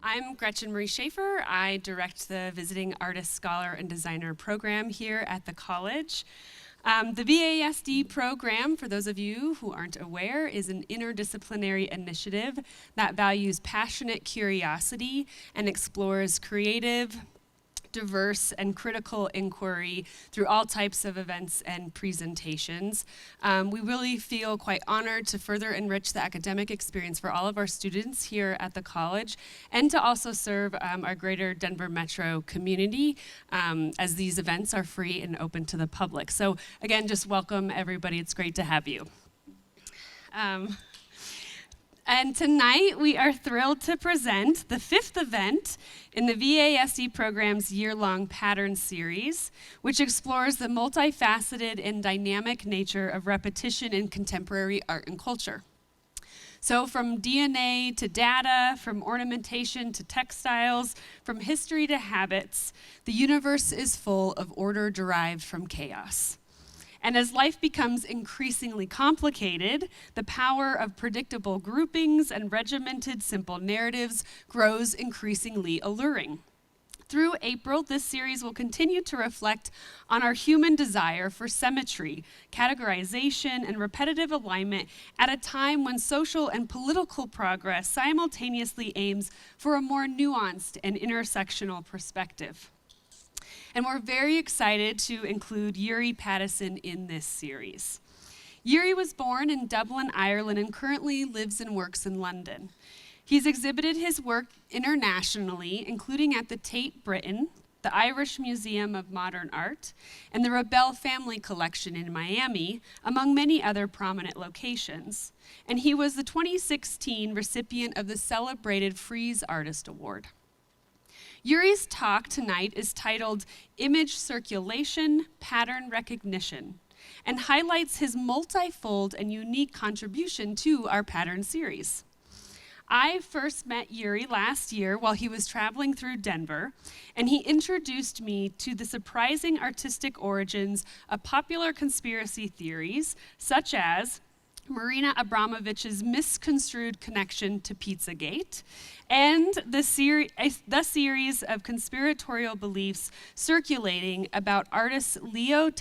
I'm Gretchen Marie Schaefer. I direct the Visiting Artist, Scholar, and Designer program here at the college. The VASD program, for those of you who aren't aware, is an interdisciplinary initiative that values passionate curiosity and explores creative, diverse, and critical inquiry through all types of events and presentations. We really feel quite honored to further enrich the academic experience for all of our students here at the college and to also serve our greater Denver metro community as these events are free and open to the public. So again, just welcome everybody. It's great to have you. And tonight, we are thrilled to present the 5th event in the VASD program's year-long pattern series, which explores the multifaceted and dynamic nature of repetition in contemporary art and culture. So from DNA to data, from ornamentation to textiles, from history to habits, the universe is full of order derived from chaos. And as life becomes increasingly complicated, the power of predictable groupings and regimented simple narratives grows increasingly alluring. Through April, this series will continue to reflect on our human desire for symmetry, categorization, and repetitive alignment at a time when social and political progress simultaneously aims for a more nuanced and intersectional perspective. And we're very excited to include Yuri Pattison in this series. Yuri was born in Dublin, Ireland, and currently lives and works in London. He's exhibited his work internationally, including at the Tate Britain, the Irish Museum of Modern Art, and the Rebel Family Collection in Miami, among many other prominent locations. And he was the 2016 recipient of the celebrated Frieze Artist Award. Yuri's talk tonight is titled Image Circulation, Pattern Recognition, and highlights his multifold and unique contribution to our pattern series. I first met Yuri last year while he was traveling through Denver, and he introduced me to the surprising artistic origins of popular conspiracy theories, such as Marina Abramovich's misconstrued connection to Pizzagate, and the series of conspiratorial beliefs circulating about artist Leo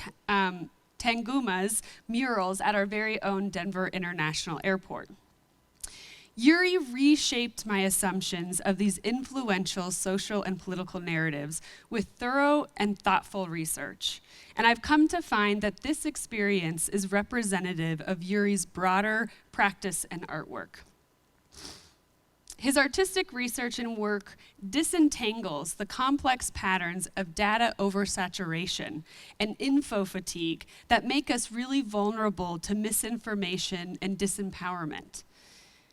Tanguma's murals at our very own Denver International Airport. Yuri reshaped my assumptions of these influential social and political narratives with thorough and thoughtful research. And I've come to find that this experience is representative of Yuri's broader practice and artwork. His artistic research and work disentangles the complex patterns of data oversaturation and info fatigue that make us really vulnerable to misinformation and disempowerment.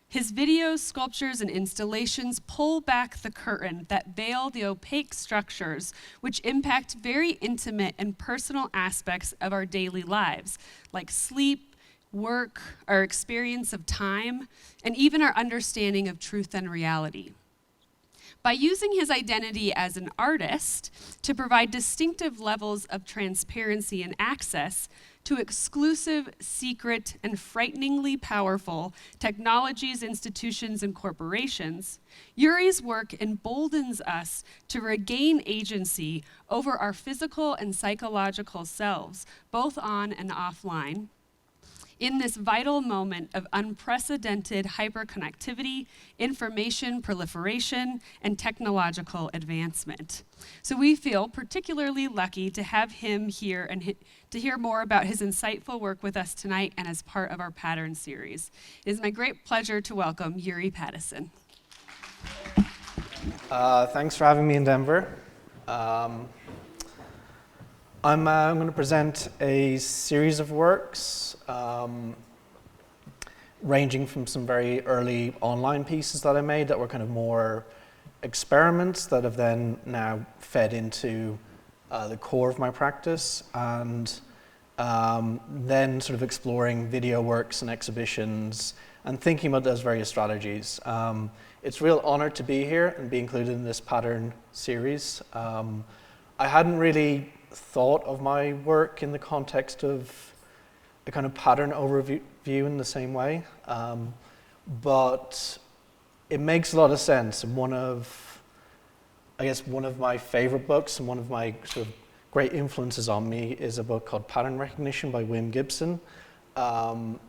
His videos, sculptures, and installations pull back the curtain that veil the opaque structures which impact very intimate and personal aspects of our daily lives, like sleep, work, our experience of time, and even our understanding of truth and reality. By using his identity as an artist to provide distinctive levels of transparency and access to exclusive, secret, and frighteningly powerful technologies, institutions, and corporations, Yuri's work emboldens us to regain agency over our physical and psychological selves, both on and offline, in this vital moment of unprecedented hyperconnectivity, information proliferation, and technological advancement. So we feel particularly lucky to have him here and to hear more about his insightful work with us tonight and as part of our pattern series. It is my great pleasure to welcome Yuri Pattison. Thanks for having me in Denver. I'm going to present a series of works ranging from some very early online pieces that I made that were kind of more experiments that have then now fed into the core of my practice, and then sort of exploring video works and exhibitions and thinking about those various strategies. It's a real honor to be here and be included in this pattern series. I hadn't really thought of my work in the context of a kind of pattern overview in the same way, but it makes a lot of sense. And I guess one of my favorite books and one of my sort of great influences on me is a book called Pattern Recognition by Wim Gibson. And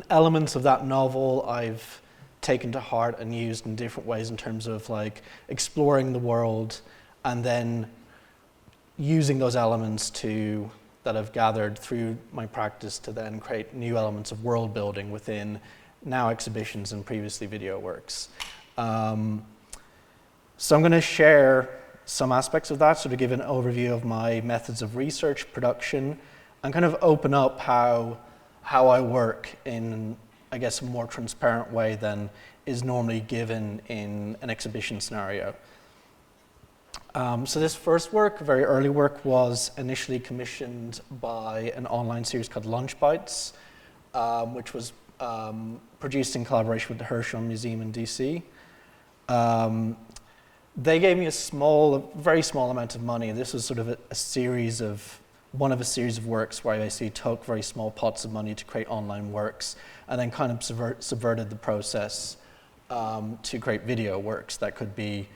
elements of that novel I've taken to heart and used in different ways in terms of like exploring the world and then using those elements that I've gathered through my practice to then create new elements of world building within now exhibitions and previously video works. So I'm going to share some aspects of that, sort of give an overview of my methods of research, production, and kind of open up how I work in, I guess, a more transparent way than is normally given in an exhibition scenario. So this first work, very early work, was initially commissioned by an online series called Lunch Bites, which was produced in collaboration with the Hirshhorn Museum in DC. They gave me a very small amount of money. This was sort of one of a series of works where I basically took very small pots of money to create online works and then kind of subverted the process to create video works that could be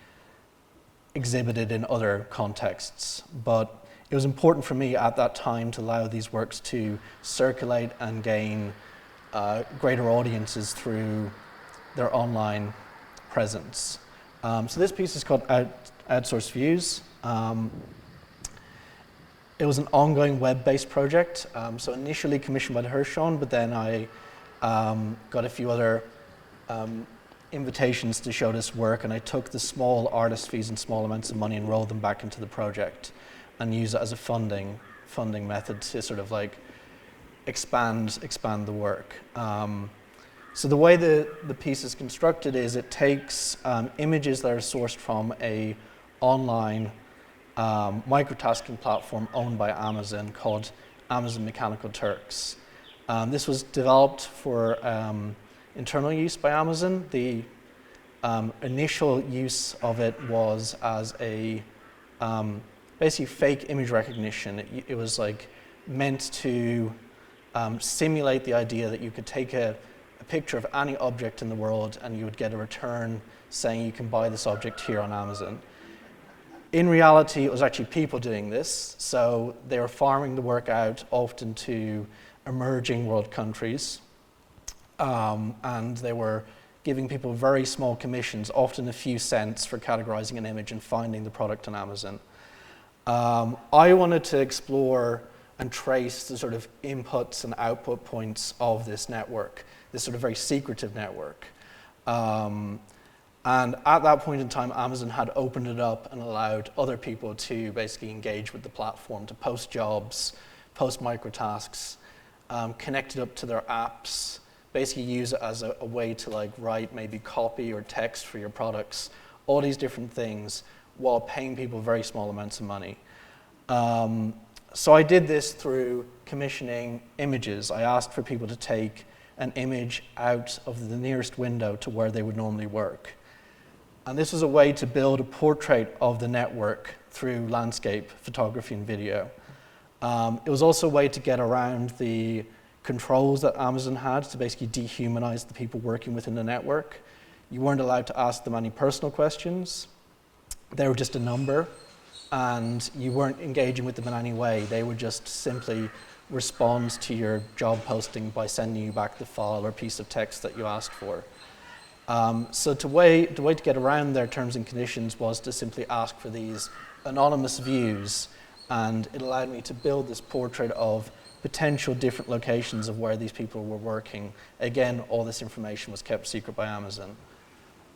exhibited in other contexts. But it was important for me at that time to allow these works to circulate and gain greater audiences through their online presence. So this piece is called Outsource Views. It was an ongoing web-based project, so initially commissioned by the Hirshhorn, but then I got a few other invitations to show this work, and I took the small artist fees and small amounts of money and rolled them back into the project and used it as a funding method to sort of like expand the work. So the way the piece is constructed is it takes images that are sourced from a online microtasking platform owned by Amazon called Amazon Mechanical Turks. This was developed for internal use by Amazon. The initial use of it was as a basically fake image recognition. It was like meant to simulate the idea that you could take a picture of any object in the world and you would get a return saying you can buy this object here on Amazon. In reality, it was actually people doing this, so they were farming the work out often to emerging world countries, and they were giving people very small commissions, often a few cents, for categorizing an image and finding the product on Amazon. I wanted to explore and trace the sort of inputs and output points of this network, this sort of very secretive network. And at that point in time, Amazon had opened it up and allowed other people to basically engage with the platform, to post jobs, post microtasks, connect it up to their apps, basically use it as a way to like write maybe copy or text for your products, all these different things, while paying people very small amounts of money. So I did this through commissioning images. I asked for people to take an image out of the nearest window to where they would normally work. And this was a way to build a portrait of the network through landscape photography and video. It was also a way to get around the controls that Amazon had to basically dehumanize the people working within the network. You weren't allowed to ask them any personal questions. They were just a number, and you weren't engaging with them in any way. They would just simply respond to your job posting by sending you back the file or piece of text that you asked for. So the way to get around their terms and conditions was to simply ask for these anonymous views, and it allowed me to build this portrait of potential different locations of where these people were working. Again, all this information was kept secret by Amazon.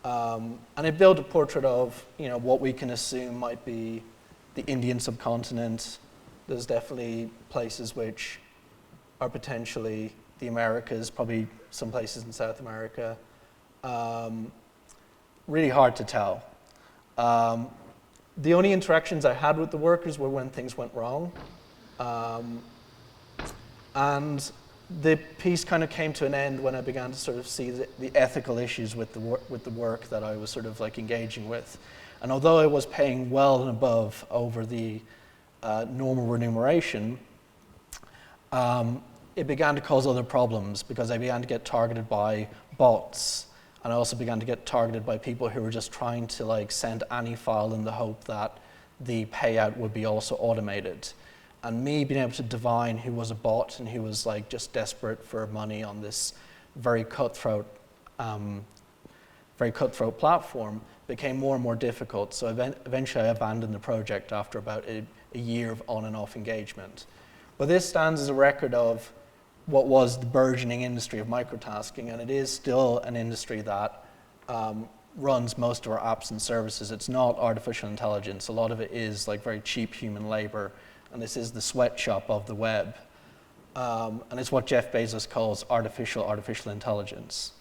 And it built a portrait of what we can assume might be the Indian subcontinent. There's definitely places which are potentially the Americas, probably some places in South America. Really hard to tell. The only interactions I had with the workers were when things went wrong. And the piece kind of came to an end when I began to sort of see the ethical issues with the work that I was sort of like engaging with. And although I was paying well and above over the normal remuneration, it began to cause other problems because I began to get targeted by bots And I also began to get targeted by people who were just trying to like send any file in the hope that the payout would be also automated. And me being able to divine who was a bot and who was like just desperate for money on this very cutthroat platform became more and more difficult. So eventually I abandoned the project after about a year of on and off engagement. But this stands as a record of what was the burgeoning industry of microtasking, and it is still an industry that runs most of our apps and services. It's not artificial intelligence. A lot of it is like very cheap human labor, and this is the sweatshop of the web. And it's what Jeff Bezos calls artificial intelligence.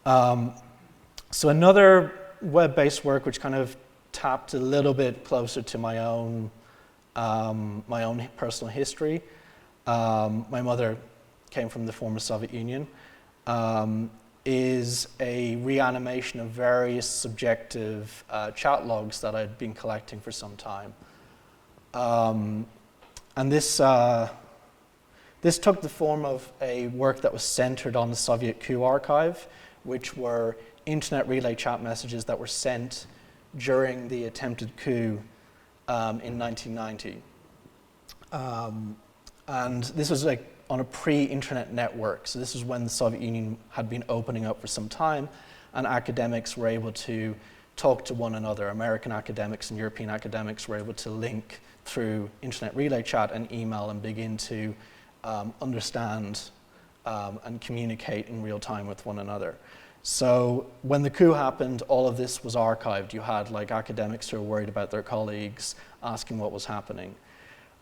So another web-based work which kind of tapped a little bit closer to my own personal history. My mother came from the former Soviet Union, is a reanimation of various subjective chat logs that I'd been collecting for some time. And this took the form of a work that was centered on the Soviet coup archive, which were internet relay chat messages that were sent during the attempted coup in 1990. And this was like on a pre-internet network. So this was when the Soviet Union had been opening up for some time, and academics were able to talk to one another. American academics and European academics were able to link through internet relay chat and email and begin to understand and communicate in real time with one another. So when the coup happened, all of this was archived. You had like academics who were worried about their colleagues, asking what was happening.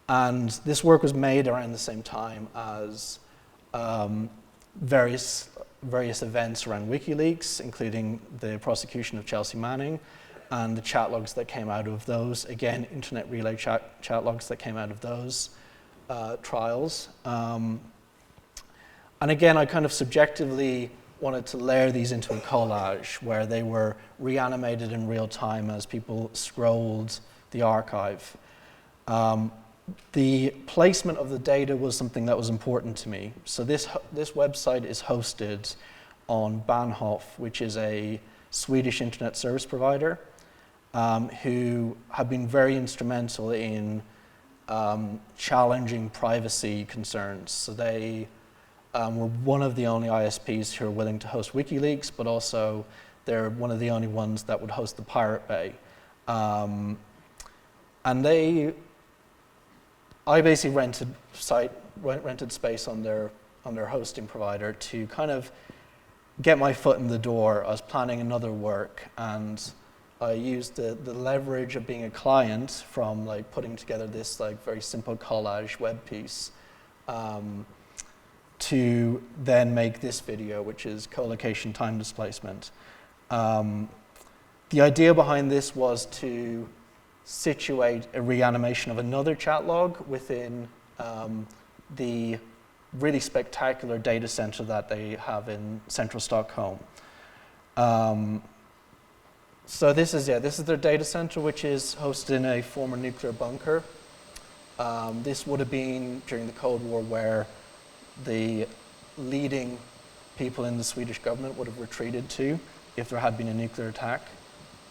And this work was made around the same time as various events around WikiLeaks, including the prosecution of Chelsea Manning and the chat logs that came out of those. Again, internet relay chat logs that came out of those trials. And again, I kind of subjectively wanted to layer these into a collage where they were reanimated in real time as people scrolled the archive. The placement of the data was something that was important to me. So this website is hosted on Bahnhof, which is a Swedish internet service provider who have been very instrumental in challenging privacy concerns. So they were one of the only ISPs who are willing to host WikiLeaks, but also they're one of the only ones that would host the Pirate Bay. And I basically rented space on their hosting provider to kind of get my foot in the door. I was planning another work, and I used the leverage of being a client from like putting together this like very simple collage web piece to then make this video, which is co-location time displacement. The idea behind this was to situate a reanimation of another chat log within the really spectacular data center that they have in central Stockholm. So this is their data center, which is hosted in a former nuclear bunker. This would have been during the Cold War, where the leading people in the Swedish government would have retreated to if there had been a nuclear attack.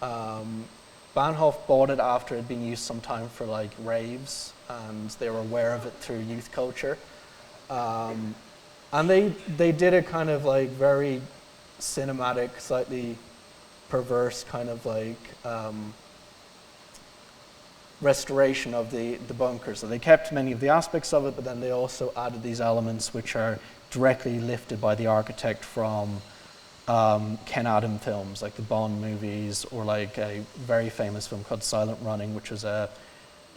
Bahnhof bought it after it had been used sometime for like raves, and they were aware of it through youth culture. And they did a kind of like very cinematic, slightly perverse kind of like restoration of the bunker. So they kept many of the aspects of it, but then they also added these elements which are directly lifted by the architect from Ken Adam films, like the Bond movies, or like a very famous film called Silent Running, which was a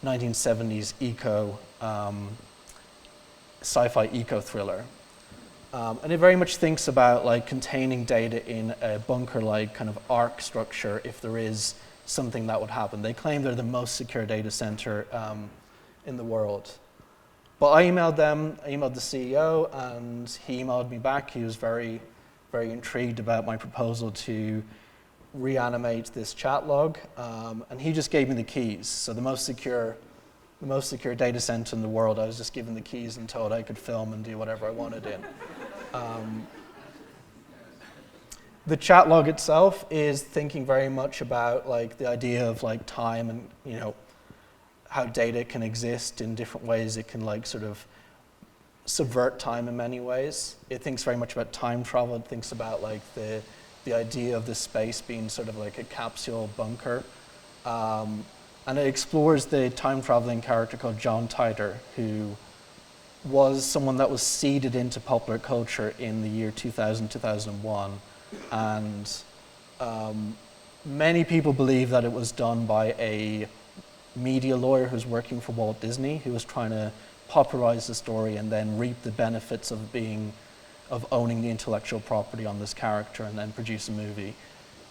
1970s sci-fi eco thriller. And it very much thinks about like containing data in a bunker-like kind of arc structure if there is something that would happen. They claim they're the most secure data center in the world. But I emailed them, I emailed the CEO, and he emailed me back. He was very, very intrigued about my proposal to reanimate this chat log, and he just gave me the keys. So the most secure data center in the world, I was just given the keys and told I could film and do whatever I wanted in. The chat log itself is thinking very much about like the idea of like time and, you know, how data can exist in different ways. It can like sort of subvert time in many ways. It thinks very much about time travel. It thinks about like the idea of the space being sort of like a capsule bunker. And it explores the time traveling character called John Titor, who was someone that was seeded into popular culture in the year 2000, 2001. And many people believe that it was done by a media lawyer who's working for Walt Disney, who was trying to popularize the story and then reap the benefits of owning the intellectual property on this character and then produce a movie.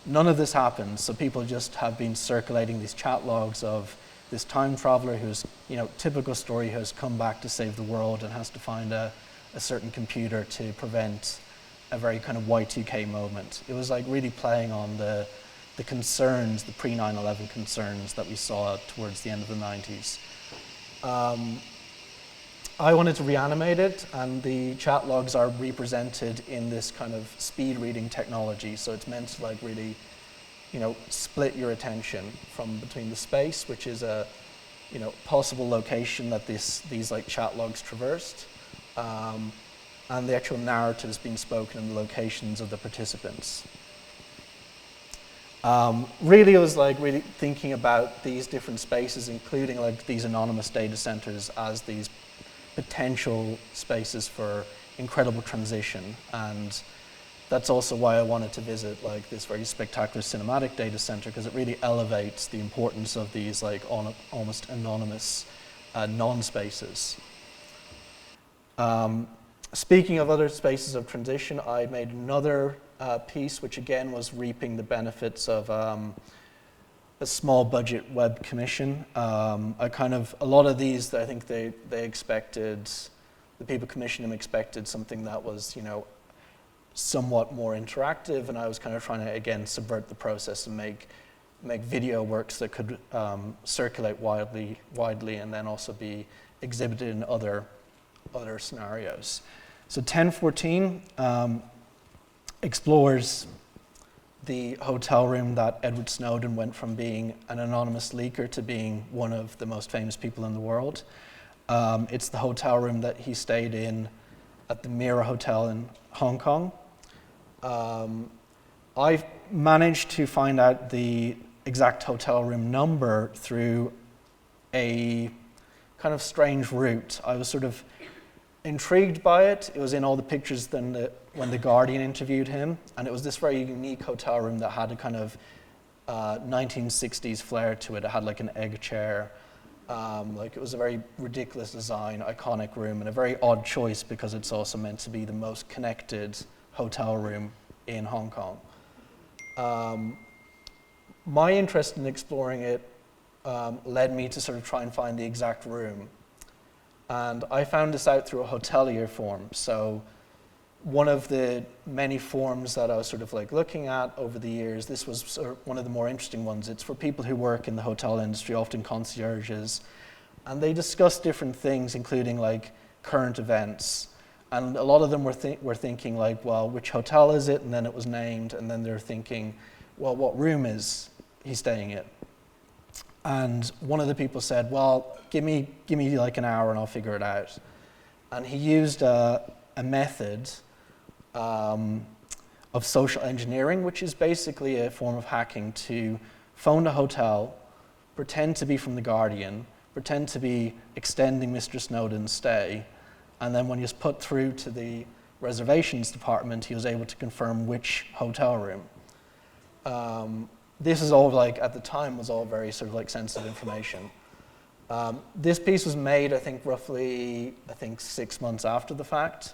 None of this happened, so people just have been circulating these chat logs of this time traveler who's, you know, typical story, has come back to save the world and has to find a certain computer to prevent a very kind of Y2K moment. It was like really playing on the concerns, the pre-9/11 concerns that we saw towards the end of the 90s. I wanted to reanimate it, and the chat logs are represented in this kind of speed reading technology. So it's meant to like really, you know, split your attention from between the space, which is a, you know, possible location that these like chat logs traversed, and the actual narratives being spoken in the locations of the participants. Really, it was like really thinking about these different spaces, including like these anonymous data centers, as these potential spaces for incredible transition. And that's also why I wanted to visit like this very spectacular cinematic data center, because it really elevates the importance of these like almost anonymous non-spaces. Speaking of other spaces of transition, I made another piece, which again was reaping the benefits of a small budget web commission. A lot of these, I think they expected, the people commissioning them expected something that was, you know, somewhat more interactive, and I was kind of trying to, again, subvert the process and make video works that could circulate widely and then also be exhibited in other scenarios. So 1014 explores the hotel room that Edward Snowden went from being an anonymous leaker to being one of the most famous people in the world. It's the hotel room that he stayed in at the Mira Hotel in Hong Kong. I've managed to find out the exact hotel room number through a kind of strange route. I was sort of intrigued by it. It was in all the pictures when the Guardian interviewed him, and it was this very unique hotel room that had a kind of 1960s flair to it. It had like an egg chair. Like it was a very ridiculous design, iconic room, and a very odd choice because it's also meant to be the most connected hotel room in Hong Kong. My interest in exploring it led me to sort of try and find the exact room. And I found this out through a hotelier form. So one of the many forms that I was sort of like looking at over the years, this was sort of one of the more interesting ones. It's for people who work in the hotel industry, often concierges, and they discuss different things, including like current events. And a lot of them were thinking like, well, which hotel is it? And then it was named, and then they're thinking, well, what room is he staying in? And one of the people said, well, give me like an hour and I'll figure it out. And he used a method of social engineering, which is basically a form of hacking to phone a hotel, pretend to be from The Guardian, pretend to be extending Mr. Snowden's stay, and then when he was put through to the reservations department, he was able to confirm which hotel room. This is all like, at the time, was all very sort of like sensitive information. This piece was made, I think, roughly, 6 months after the fact.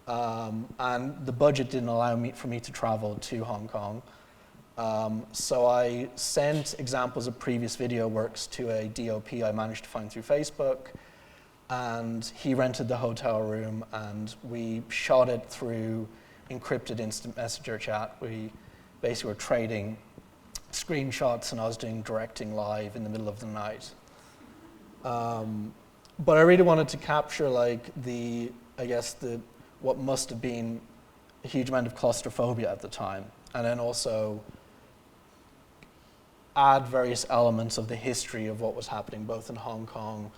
And the budget didn't allow for me to travel to Hong Kong. So I sent examples of previous video works to a DOP I managed to find through Facebook. And he rented the hotel room, and we shot it through encrypted instant messenger chat. We basically were trading screenshots, and I was doing directing live in the middle of the night. But I really wanted to capture like what must have been a huge amount of claustrophobia at the time. and then also add various elements of the history of what was happening both in Hong Kong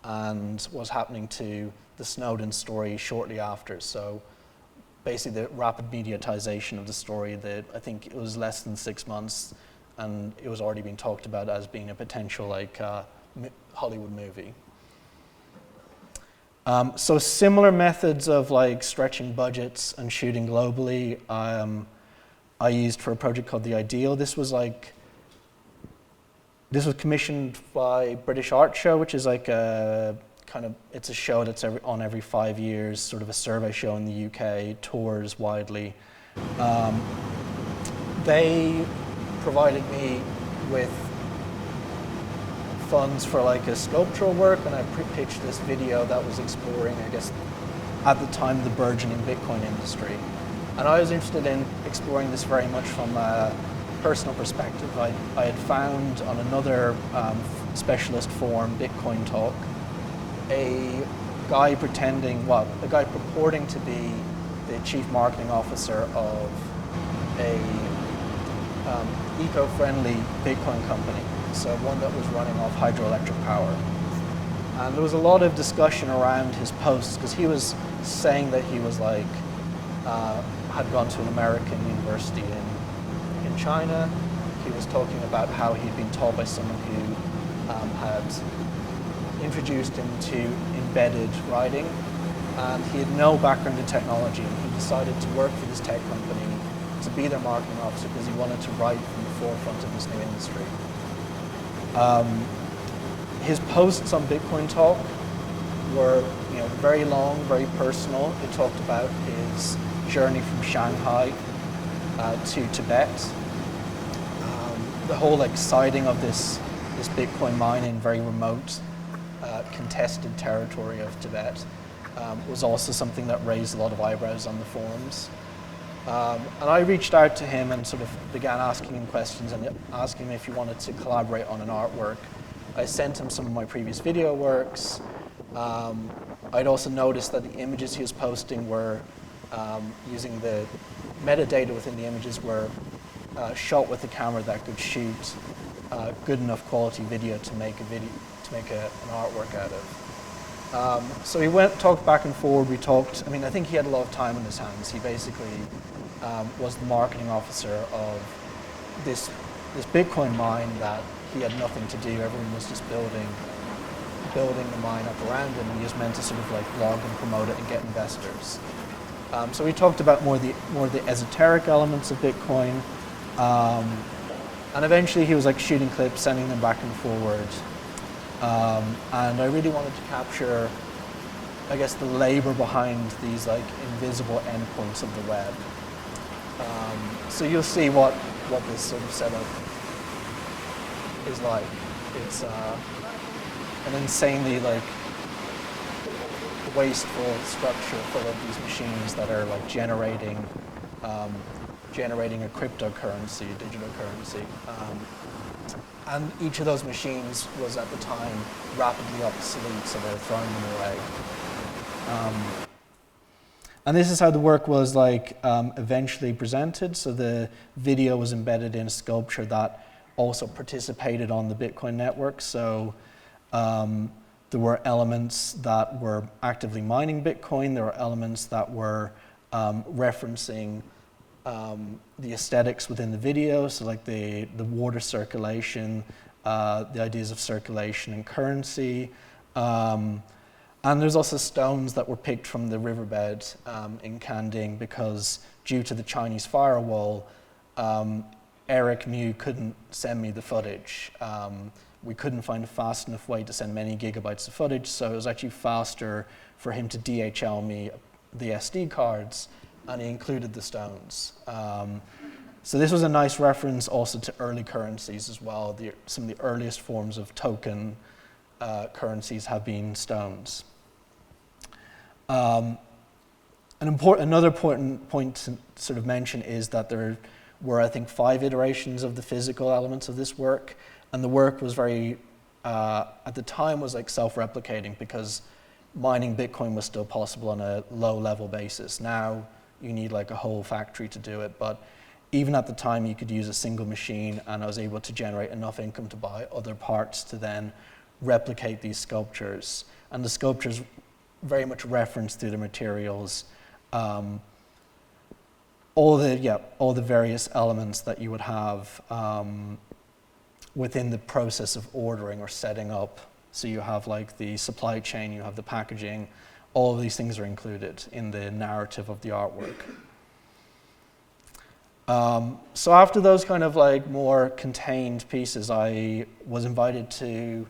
and what was happening to the Snowden story shortly after. So basically the rapid mediatization of the story, that I think it was less than 6 months and it was already being talked about as being a potential like Hollywood movie. So similar methods of like stretching budgets and shooting globally I used for a project called The Ideal. This was commissioned by British Art Show, which is like a kind of, it's a show that's on every 5 years, sort of a survey show in the UK, tours widely. They provided me with funds for like a sculptural work, and I pitched this video that was exploring, I guess, at the time, the burgeoning Bitcoin industry. And I was interested in exploring this very much from a personal perspective. I had found on another specialist forum, Bitcoin Talk, a guy purporting to be the chief marketing officer of a eco-friendly Bitcoin company, so one that was running off hydroelectric power. And there was a lot of discussion around his posts, because he was saying that he was like, had gone to an American university in China. He was talking about how he'd been taught by someone who had introduced him to embedded writing, and he had no background in technology, and he decided to work for this tech company to be their marketing officer because he wanted to write from the forefront of this new industry. His posts on Bitcoin Talk were, very long, very personal. It talked about his journey from Shanghai to Tibet, the whole siting of this Bitcoin mine in very remote, contested territory of Tibet was also something that raised a lot of eyebrows on the forums. And I reached out to him and sort of began asking him questions and asking him if he wanted to collaborate on an artwork. I sent him some of my previous video works. I'd also noticed that the images he was posting were using the metadata within the images were shot with a camera that could shoot good enough quality video to make an artwork out of. So we talked back and forward. We talked. I think he had a lot of time on his hands. He basically was the marketing officer of this Bitcoin mine that he had nothing to do. Everyone was just building the mine up around him, and he was meant to sort of blog and promote it and get investors. So we talked about more the esoteric elements of Bitcoin, and eventually he was shooting clips, sending them back and forward. And I really wanted to capture, I guess, the labor behind these invisible endpoints of the web. So you'll see what this sort of setup is like. It's an insanely wasteful structure full of these machines that are generating a cryptocurrency, a digital currency. And each of those machines was at the time rapidly obsolete, so they're throwing them away. And this is how the work was eventually presented. So the video was embedded in a sculpture that also participated on the Bitcoin network. So there were elements that were actively mining Bitcoin. There were elements that were referencing the aesthetics within the video, so the water circulation, the ideas of circulation and currency. And there's also stones that were picked from the riverbed in Kanding, because due to the Chinese firewall, Eric Mew couldn't send me the footage. We couldn't find a fast enough way to send many gigabytes of footage, so it was actually faster for him to DHL me the SD cards, and he included the stones. So this was a nice reference also to early currencies as well. Some of the earliest forms of token currencies have been stones. Another important point to sort of mention is that there were, I think, 5 iterations of the physical elements of this work, and the work was very, at the time, was self-replicating, because mining Bitcoin was still possible on a low-level basis. Now you need a whole factory to do it, but even at the time, you could use a single machine, and I was able to generate enough income to buy other parts to then replicate these sculptures. And the sculptures very much reference through the materials all the various elements that you would have within the process of ordering or setting up. So you have like the supply chain, you have the packaging, all of these things are included in the narrative of the artwork. So after those kind of like more contained pieces, I was invited to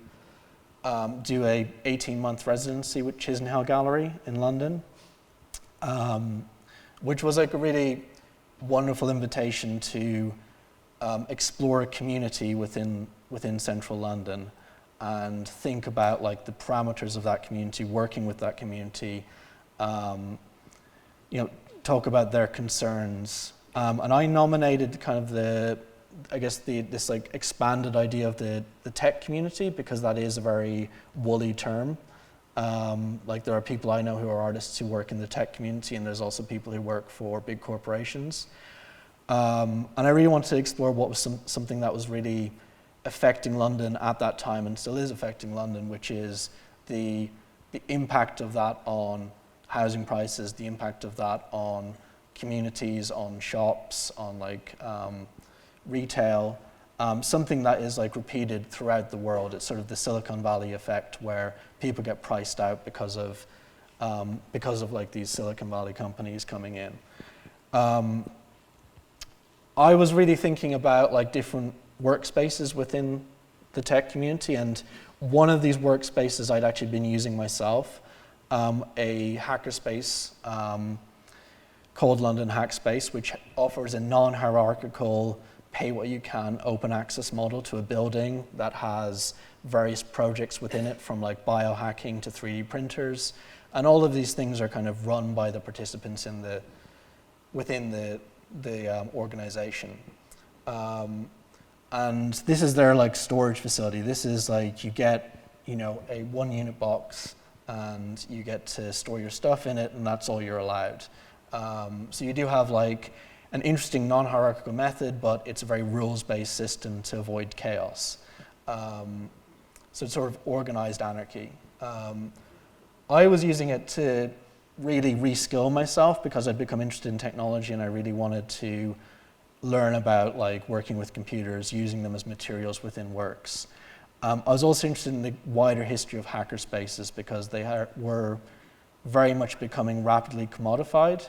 do a 18-month residency with Chisenhale Gallery in London, which was like a really wonderful invitation to explore a community within central London and think about like the parameters of that community, working with that community, talk about their concerns. And I nominated kind of this like expanded idea of the tech community, because that is a very woolly term. Like there are people I know who are artists who work in the tech community, and there's also people who work for big corporations. And I really wanted to explore what was something that was really affecting London at that time and still is affecting London, which is the impact of that on housing prices, the impact of that on communities, on shops, on like retail, something that is like repeated throughout the world. It's sort of the Silicon Valley effect, where people get priced out because of like these Silicon Valley companies coming in. I was really thinking about like different workspaces within the tech community, and one of these workspaces I'd actually been using myself, a hackerspace called London Hackspace, which offers a non-hierarchical, pay-what-you-can open access model to a building that has various projects within it, from like biohacking to 3D printers, and all of these things are kind of run by the participants within the organization. And this is their like storage facility. This is like, you get, a 1-unit box, and you get to store your stuff in it, and that's all you're allowed. So you do have like an interesting non-hierarchical method, but it's a very rules-based system to avoid chaos. So it's sort of organized anarchy. I was using it to really reskill myself, because I'd become interested in technology, and I really wanted to learn about like working with computers, using them as materials within works. I was also interested in the wider history of hackerspaces, because they were very much becoming rapidly commodified.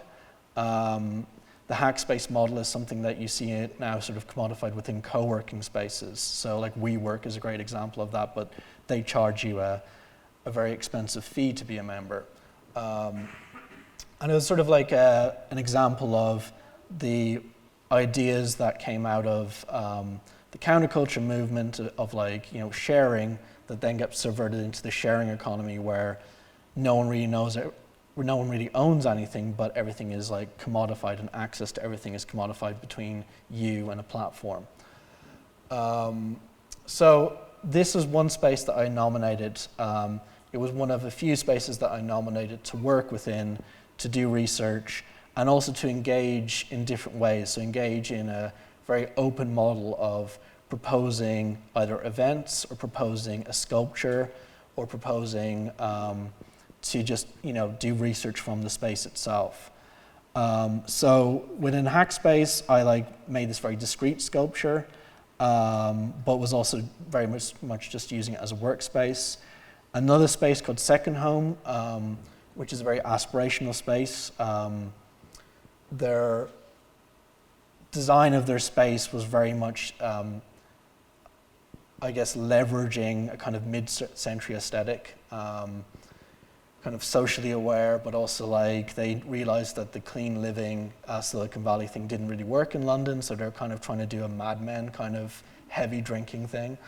The hackspace model is something that you see it now sort of commodified within co-working spaces. So like WeWork is a great example of that, but they charge you a very expensive fee to be a member. And it was sort of like an example of the ideas that came out of the counterculture movement of like, sharing, that then gets subverted into the sharing economy, where no one really owns anything, but everything is like commodified, and access to everything is commodified between you and a platform. So this was one space that I nominated. It was one of a few spaces that I nominated to work within, to do research, and also to engage in different ways. So engage in a very open model of proposing either events, or proposing a sculpture, or proposing to just do research from the space itself. So within Hackspace, I made this very discrete sculpture, but was also very much just using it as a workspace. Another space called Second Home, which is a very aspirational space. Their design of their space was very much, leveraging a kind of mid-century aesthetic, kind of socially aware, but also they realized that the clean living Silicon Valley thing didn't really work in London, so they're kind of trying to do a Mad Men kind of heavy drinking thing.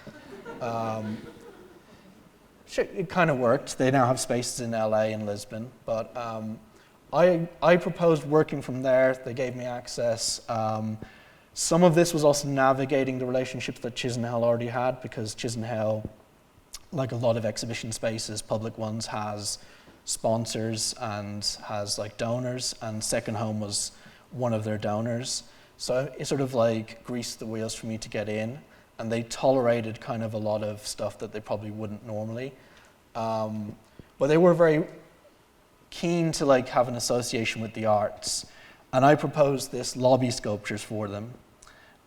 It kind of worked. They now have spaces in LA and Lisbon, but I proposed working from there. They gave me access. Some of this was also navigating the relationships that Chisenhale already had, because Chisenhale, like a lot of exhibition spaces, public ones, has sponsors and has donors, and Second Home was one of their donors. So it sort of like greased the wheels for me to get in, and they tolerated kind of a lot of stuff that they probably wouldn't normally. But they were very keen to like have an association with the arts. And I proposed this lobby sculptures for them.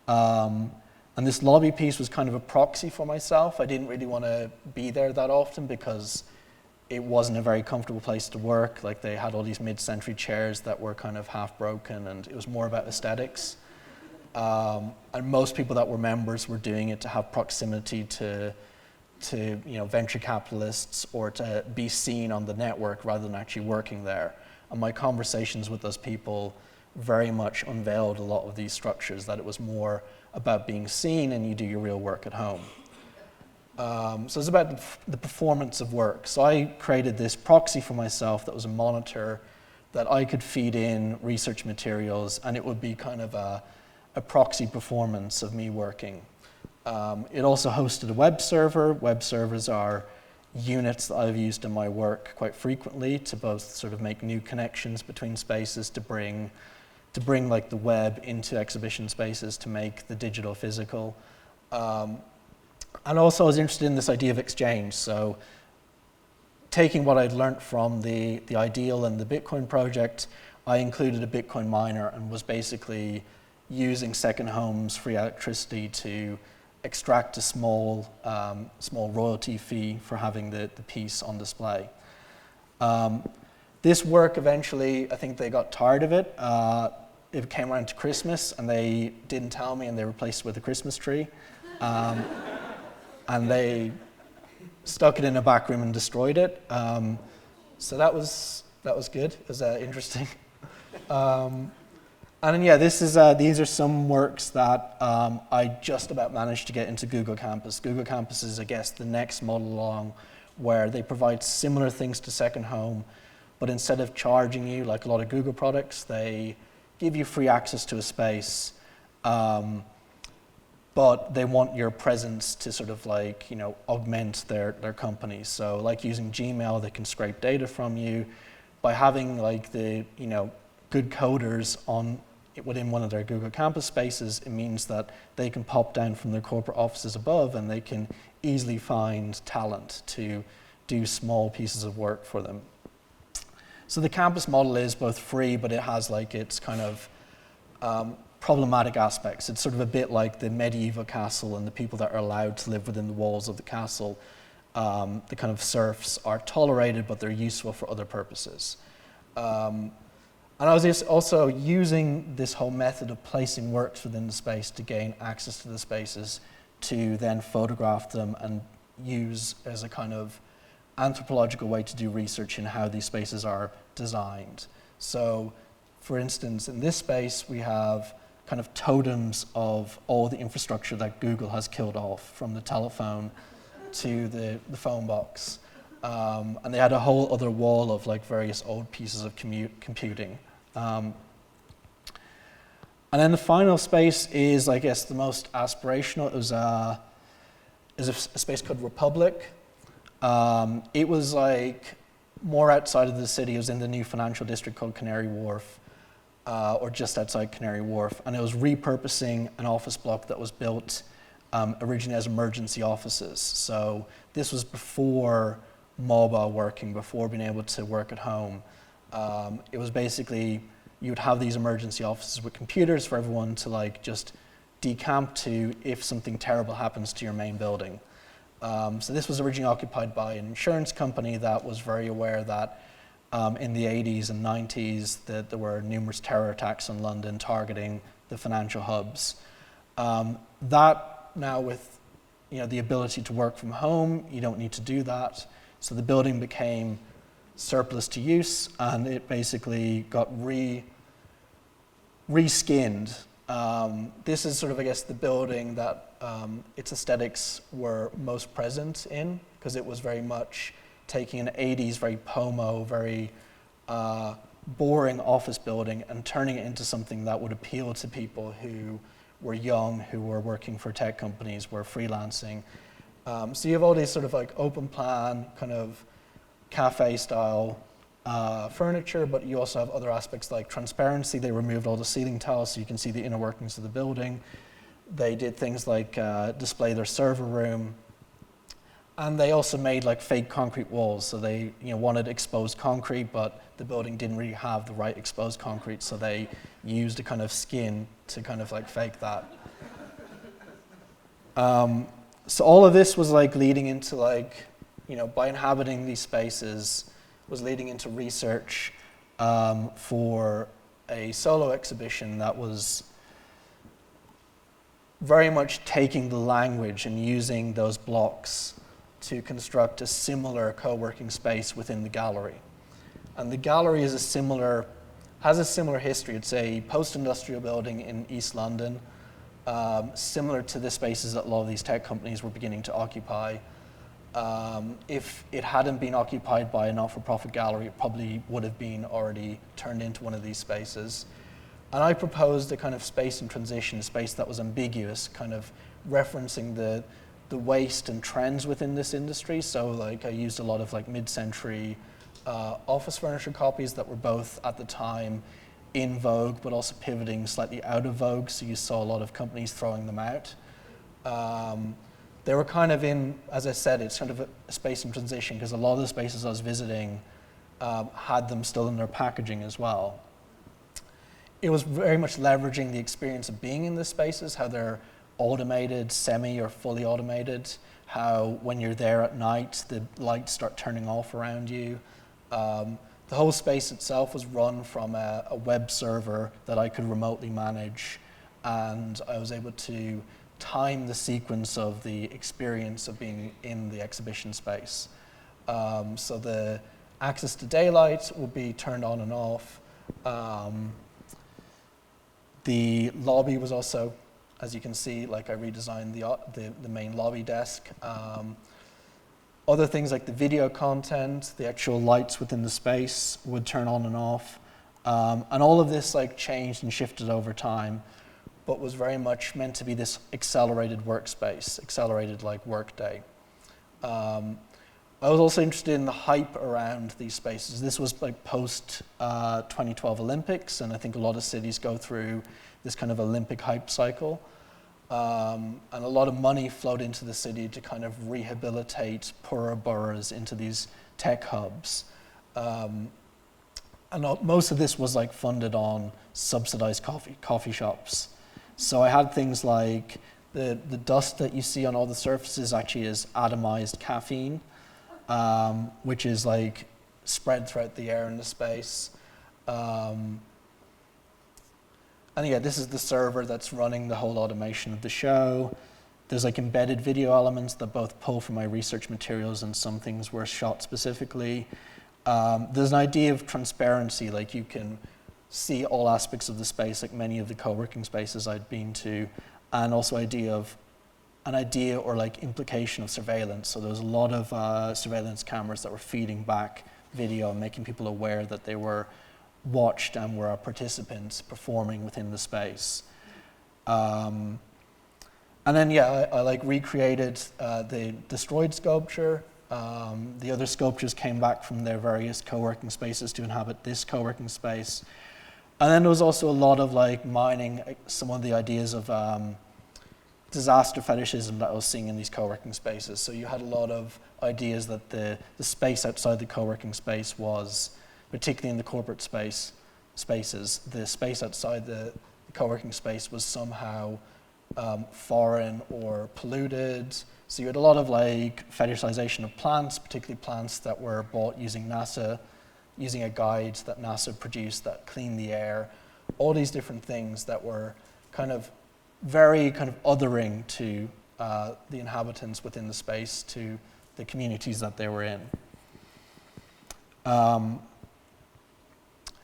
And this lobby piece was kind of a proxy for myself. I didn't really want to be there that often because it wasn't a very comfortable place to work. Like they had all these mid-century chairs that were kind of half broken, and it was more about aesthetics. And most people that were members were doing it to have proximity to venture capitalists or to be seen on the network rather than actually working there. And my conversations with those people very much unveiled a lot of these structures, that it was more about being seen and you do your real work at home. So it's about the performance of work. So I created this proxy for myself that was a monitor that I could feed in research materials, and it would be kind of a proxy performance of me working. It also hosted a web server. Web servers are units that I've used in my work quite frequently to both sort of make new connections between spaces, to bring like the web into exhibition spaces, to make the digital physical. And also I was interested in this idea of exchange. So taking what I'd learned from the Ideal and the Bitcoin project, I included a Bitcoin miner and was basically using Second Home's free electricity to extract a small royalty fee for having the piece on display. This work eventually, I think they got tired of it. It came around to Christmas and they didn't tell me, and they replaced it with a Christmas tree. And they stuck it in a back room and destroyed it. So that was good. It was interesting. And then, yeah, these are some works that I just about managed to get into Google Campus. Google Campus is, I guess, the next model along, where they provide similar things to Second Home, but instead of charging you like a lot of Google products, they give you free access to a space, but they want your presence to sort of like, augment their company. So like using Gmail, they can scrape data from you. By having like the, good coders within one of their Google Campus spaces, it means that they can pop down from their corporate offices above and they can easily find talent to do small pieces of work for them. So the campus model is both free, but it has like its kind of problematic aspects. It's sort of a bit like the medieval castle, and the people that are allowed to live within the walls of the castle, the kind of serfs are tolerated, but they're useful for other purposes. And I was also using this whole method of placing works within the space to gain access to the spaces, to then photograph them and use as a kind of anthropological way to do research in how these spaces are designed. So, for instance, in this space, we have kind of totems of all the infrastructure that Google has killed off, from the telephone to the phone box. And they had a whole other wall of like various old pieces of computing. And then the final space is, I guess, the most aspirational. It was a space called Republic. It was like more outside of the city. It was in the new financial district called Canary Wharf, or just outside Canary Wharf. And it was repurposing an office block that was built originally as emergency offices. So this was before mobile working, before being able to work at home. It was basically, you would have these emergency offices with computers for everyone to like just decamp to if something terrible happens to your main building. So this was originally occupied by an insurance company that was very aware that in the 80s and 90s that there were numerous terror attacks in London targeting the financial hubs. That now with the ability to work from home, you don't need to do that. So the building became surplus to use, and it basically got reskinned. This is sort of, I guess, the building that its aesthetics were most present in, because it was very much taking an 80s, very pomo, very boring office building and turning it into something that would appeal to people who were young, who were working for tech companies, were freelancing. So you have all these sort of like open plan, kind of cafe style furniture, but you also have other aspects like transparency. They removed all the ceiling tiles so you can see the inner workings of the building. They did things like display their server room. And they also made like fake concrete walls. So they wanted exposed concrete, but the building didn't really have the right exposed concrete, so they used a kind of skin to kind of like fake that. So all of this was like leading into like, by inhabiting these spaces, was leading into research for a solo exhibition that was very much taking the language and using those blocks to construct a similar co-working space within the gallery. And the gallery has a similar history. It's a post-industrial building in East London, similar to the spaces that a lot of these tech companies were beginning to occupy. If it hadn't been occupied by a not-for-profit gallery, it probably would have been already turned into one of these spaces. And I proposed a kind of space in transition, a space that was ambiguous, kind of referencing the waste and trends within this industry. So like I used a lot of like mid-century office furniture copies that were both at the time in vogue, but also pivoting slightly out of vogue. So you saw a lot of companies throwing them out. They were kind of in, as I said, it's kind of a space in transition because a lot of the spaces I was visiting had them still in their packaging as well. It was very much leveraging the experience of being in the spaces, how they're automated, semi or fully automated, how when you're there at night, the lights start turning off around you. The whole space itself was run from a web server that I could remotely manage, and I was able to time the sequence of the experience of being in the exhibition space. So the access to daylight would be turned on and off. The lobby was also, as you can see, like I redesigned the main lobby desk. Other things like the video content, the actual lights within the space would turn on and off. And all of this like changed and shifted over time, but was very much meant to be this accelerated workspace, accelerated like workday. I was also interested in the hype around these spaces. This was like post 2012 Olympics, and I think a lot of cities go through this kind of Olympic hype cycle. And a lot of money flowed into the city to kind of rehabilitate poorer boroughs into these tech hubs. And most of this was like funded on subsidized coffee shops. So I had things like the dust that you see on all the surfaces actually is atomized caffeine, which is like spread throughout the air in the space. And yeah, this is the server that's running the whole automation of the show. There's like embedded video elements that both pull from my research materials, and some things were shot specifically. There's an idea of transparency, like you can see all aspects of the space, like many of the co-working spaces I'd been to, and also an idea or like implication of surveillance. So there was a lot of surveillance cameras that were feeding back video and making people aware that they were watched and were participants performing within the space. And then I like recreated the destroyed sculpture. The other sculptures came back from their various co-working spaces to inhabit this co-working space. And then there was also a lot of like mining some of the ideas of disaster fetishism that I was seeing in these co-working spaces. So you had a lot of ideas that the space outside the co-working space was, particularly in the corporate spaces, the space outside the co-working space was somehow foreign or polluted. So you had a lot of like fetishization of plants, particularly plants that were bought using a guide that NASA produced that cleaned the air. All these different things that were kind of very kind of othering to the inhabitants within the space, to the communities that they were in.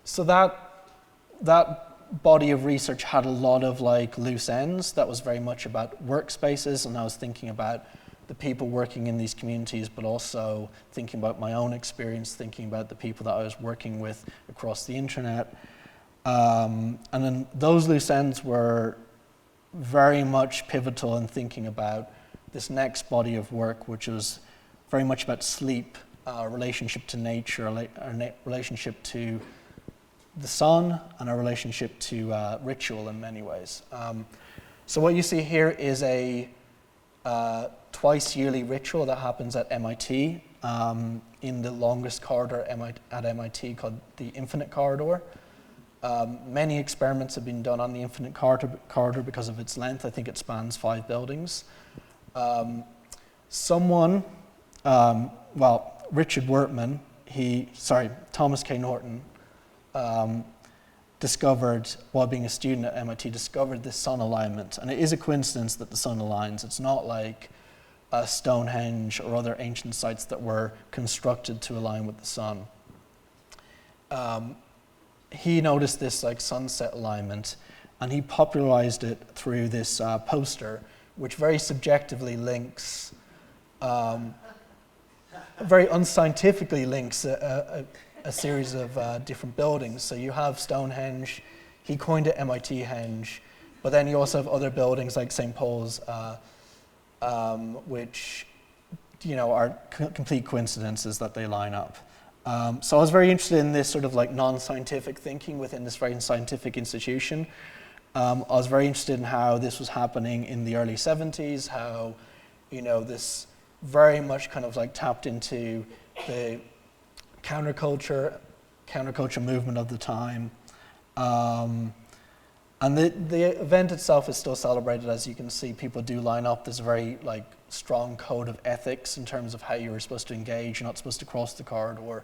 So that body of research had a lot of like loose ends that was very much about workspaces, and I was thinking about the people working in these communities, but also thinking about my own experience, thinking about the people that I was working with across the internet. And then those loose ends were very much pivotal in thinking about this next body of work, which was very much about sleep relationship to nature, our relationship to the sun, and our relationship to ritual in many ways. So what you see here is a twice yearly ritual that happens at MIT in the longest corridor at MIT called the Infinite Corridor. Many experiments have been done on the Infinite Corridor because of its length. I think it spans 5 buildings. Richard Wortman, Thomas K. Norton, discovered, while being a student at MIT, discovered this sun alignment. And it is a coincidence that the sun aligns. It's not like Stonehenge or other ancient sites that were constructed to align with the sun. He noticed this like sunset alignment, and he popularized it through this poster, which very subjectively links, very unscientifically links a series of different buildings. So you have Stonehenge, he coined it MIT Henge, but then you also have other buildings like St. Paul's, which are complete coincidences that they line up. So I was very interested in this sort of like non-scientific thinking within this very scientific institution. I was very interested in how this was happening in the early 70s, how, this very much kind of like tapped into the counterculture movement of the time. And the event itself is still celebrated, as you can see. People do line up. There's a very like strong code of ethics in terms of how you're supposed to engage. You're not supposed to cross the corridor.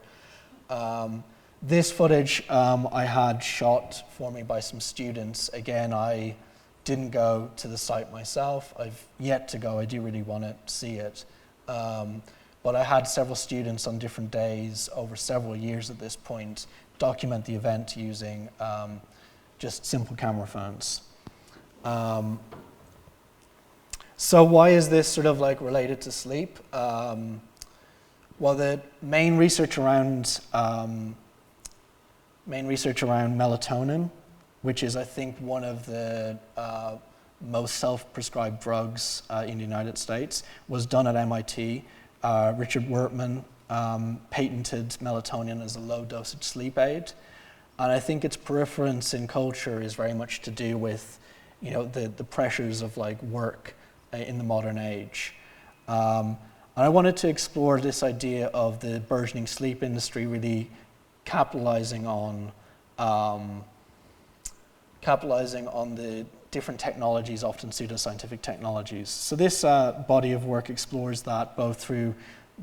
This footage I had shot for me by some students. Again, I didn't go to the site myself. I've yet to go. I do really want to see it. But I had several students on different days over several years at this point document the event using just simple camera phones. So why is this sort of like related to sleep? Well, the main research around melatonin, which is I think one of the most self-prescribed drugs in the United States, was done at MIT. Richard Wortman patented melatonin as a low-dosage sleep aid. And I think its preference in culture is very much to do with, the pressures of like work in the modern age. And I wanted to explore this idea of the burgeoning sleep industry really capitalizing on the different technologies, often pseudoscientific technologies. So this body of work explores that both through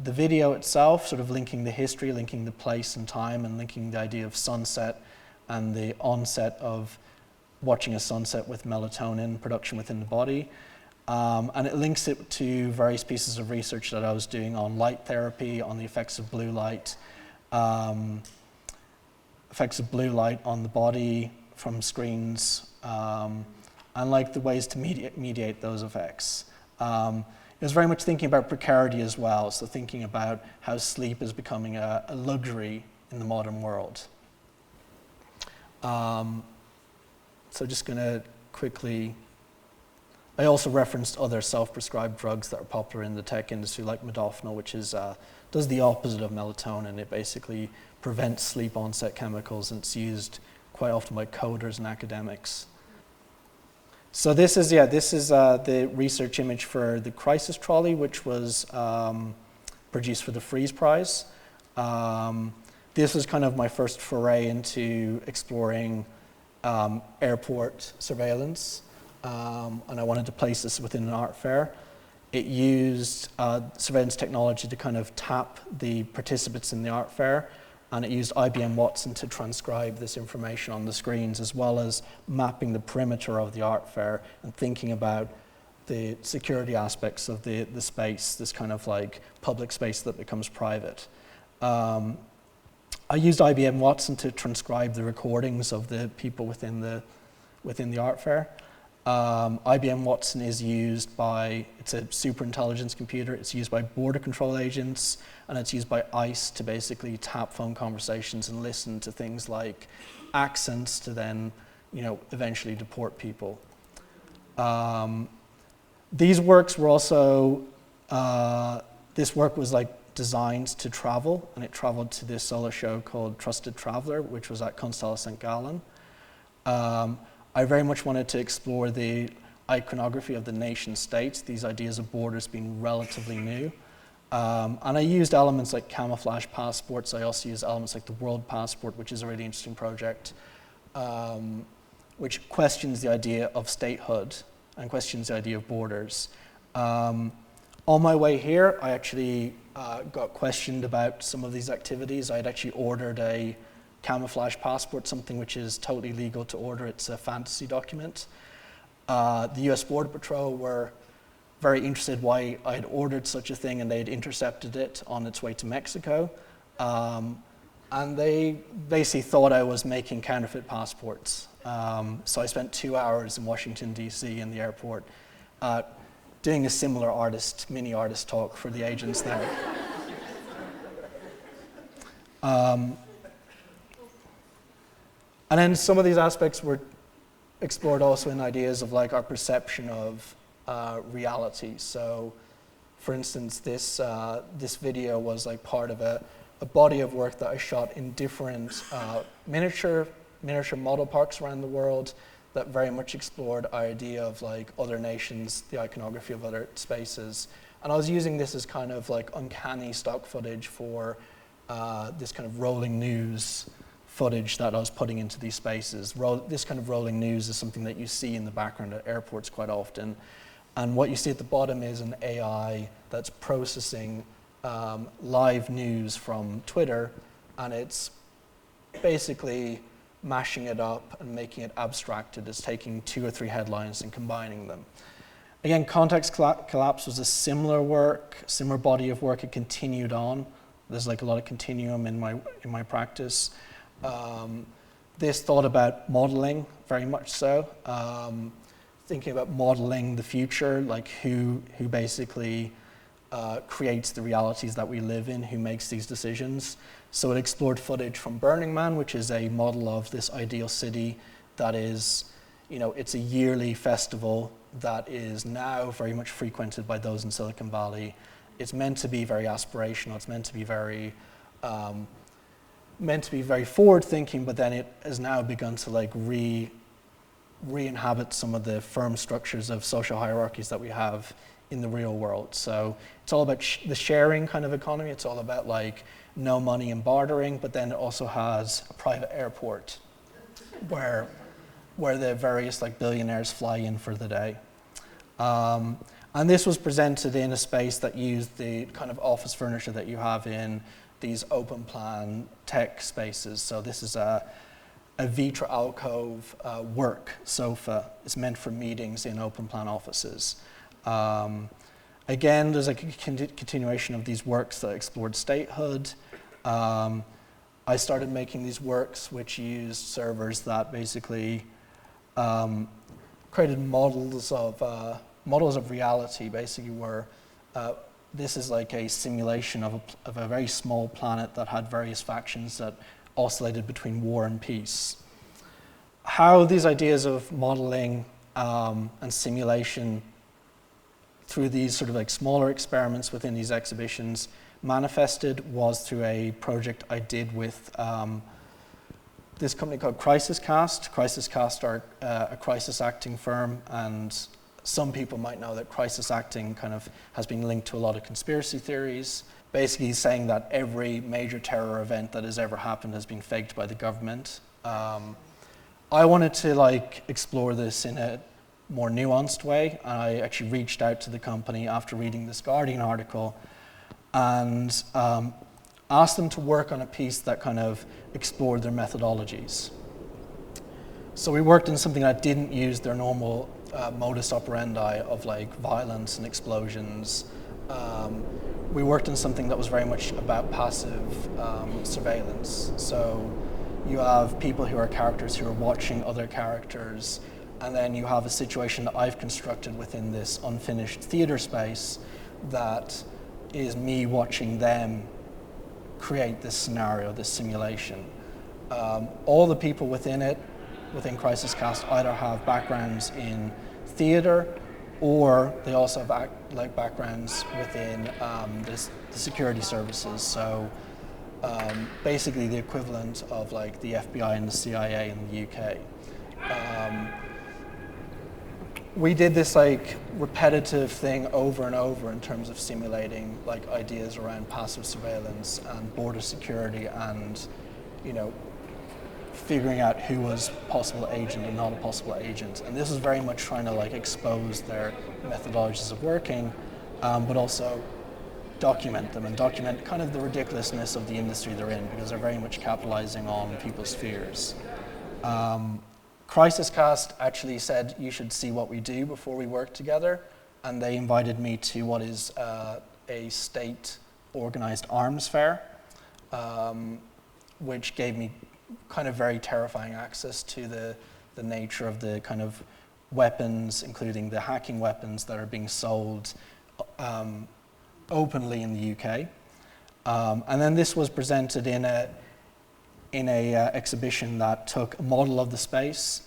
the video itself, sort of linking the history, linking the place and time, and linking the idea of sunset and the onset of watching a sunset with melatonin production within the body. And it links it to various pieces of research that I was doing on light therapy, on the effects of blue light on the body from screens, and like the ways to mediate those effects. It was very much thinking about precarity as well, so thinking about how sleep is becoming a luxury in the modern world. So just going to quickly, I also referenced other self-prescribed drugs that are popular in the tech industry, like modafinil, which is does the opposite of melatonin. It basically prevents sleep onset chemicals, and it's used quite often by coders and academics. So this is the research image for the Crisis Trolley, which was produced for the Frieze Prize. This was kind of my first foray into exploring airport surveillance, and I wanted to place this within an art fair. It used surveillance technology to kind of tap the participants in the art fair, and it used IBM Watson to transcribe this information on the screens, as well as mapping the perimeter of the art fair and thinking about the security aspects of the space, this kind of like public space that becomes private. I used IBM Watson to transcribe the recordings of the people within the art fair. IBM Watson is used it's a super intelligence computer. It's used by border control agents, and it's used by ICE to basically tap phone conversations and listen to things like accents to then, eventually deport people. These works were also, this work was like designed to travel, and it traveled to this solo show called Trusted Traveler, which was at Constella St. Gallen. I very much wanted to explore the iconography of the nation states, these ideas of borders being relatively new. And I used elements like camouflage passports. I also used elements like the World Passport, which is a really interesting project, which questions the idea of statehood and questions the idea of borders. On my way here, I actually got questioned about some of these activities. I had actually ordered a camouflage passport, something which is totally legal to order. It's a fantasy document. The US Border Patrol were very interested why I had ordered such a thing, and they had intercepted it on its way to Mexico. And they basically thought I was making counterfeit passports. So I spent 2 hours in Washington, D.C. in the airport doing a similar mini artist talk for the agents there. And then some of these aspects were explored also in ideas of like our perception of reality. So, for instance, this video was like part of a body of work that I shot in different miniature model parks around the world that very much explored our idea of like other nations, the iconography of other spaces. And I was using this as kind of like uncanny stock footage for this kind of rolling news footage that I was putting into these spaces. This kind of rolling news is something that you see in the background at airports quite often. And what you see at the bottom is an AI that's processing live news from Twitter, and it's basically mashing it up and making it abstracted. It's taking 2 or 3 headlines and combining them. Again, Context Collapse was a similar body of work. It continued on. There's like a lot of continuum in my practice. This thought about modeling, very much so. Thinking about modeling the future, like who basically creates the realities that we live in, who makes these decisions. So it explored footage from Burning Man, which is a model of this ideal city that is, it's a yearly festival that is now very much frequented by those in Silicon Valley. It's meant to be very aspirational. It's meant to be very forward-thinking, but then it has now begun to like re-inhabit some of the firm structures of social hierarchies that we have in the real world. So it's all about the sharing kind of economy. It's all about like no money and bartering, but then it also has a private airport where the various like billionaires fly in for the day. And this was presented in a space that used the kind of office furniture that you have in these open plan tech spaces. So this is a Vitra alcove work sofa. It's meant for meetings in open plan offices. Again, there's like a continuation of these works that explored statehood. I started making these works which used servers that basically created models of reality. Basically, where this is like a simulation of a very small planet that had various factions that oscillated between war and peace. How these ideas of modeling and simulation through these sort of like smaller experiments within these exhibitions manifested was through a project I did with this company called CrisisCast. CrisisCast are a crisis acting firm, and some people might know that crisis acting kind of has been linked to a lot of conspiracy theories, basically saying that every major terror event that has ever happened has been faked by the government. I wanted to like explore this in a more nuanced way. I actually reached out to the company after reading this Guardian article and asked them to work on a piece that kind of explored their methodologies. So we worked on something that didn't use their normal modus operandi of like violence and explosions. We worked on something that was very much about passive surveillance. So you have people who are characters who are watching other characters, and then you have a situation that I've constructed within this unfinished theater space that is me watching them create this scenario, this simulation. All the people within CrisisCast either have backgrounds in theater or they also have backgrounds within the security services. So basically the equivalent of like the FBI and the CIA in the UK. We did this like repetitive thing over and over in terms of simulating like ideas around passive surveillance and border security, and figuring out who was possible agent and not a possible agent. And this is very much trying to like expose their methodologies of working, but also document them and document kind of the ridiculousness of the industry they're in, because they're very much capitalizing on people's fears. CrisisCast actually said you should see what we do before we work together, and they invited me to what is a state-organized arms fair, which gave me kind of very terrifying access to the nature of the kind of weapons, including the hacking weapons that are being sold openly in the UK. And then this was presented in a exhibition that took a model of the space,